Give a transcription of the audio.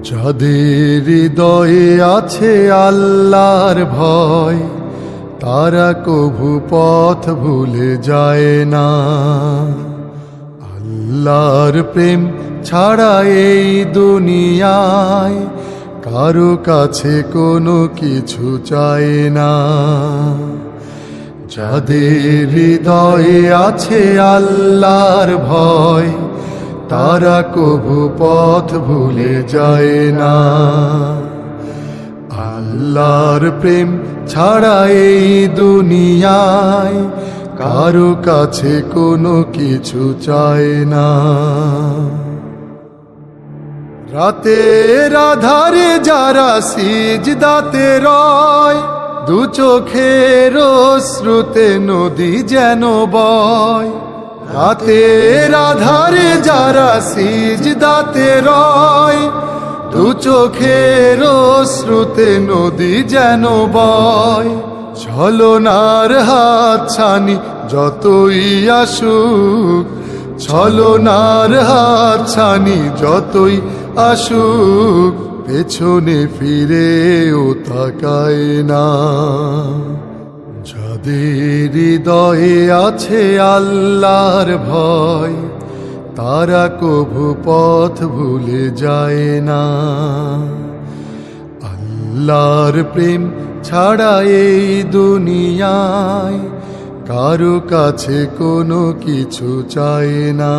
যাদের হৃদয়ে আছে আল্লাহর ভয়, তারা কভু পথ ভুলে যায় না। আল্লাহর প্রেম ছাড়া এই দুনিয়ায় কারো কাছে কোনো কিছু চায় না। যাদের হৃদয়ে আছে আল্লাহর ভয়, তারা কভু পথ ভুলে যায় না। আল্লাহর প্রেম ছাড়া এই দুনিয়ায় কারো কাছে কোনো কিছু চায় না। রাতের আধারে যারা সিজদাতে রয়, দু চোখের অশ্রুতে নদী যেন বয়। রাতের আধারে যারা সিজদাতে রয়, দু চোখের অশ্রুতে নদী যেন বয়। ছলনার হাতছানি যতই আসুক, ছলনার হাতছানি যতই আসুক, পেছনে ফিরেও তাকায় না। যাদের হৃদয়ে আছে আল্লাহর ভয়, তারা কভু পথ ভুলে যায় না। আল্লাহর প্রেম ছাড়া এই দুনিয়ায় কারো কাছে কোনো কিছু চায় না।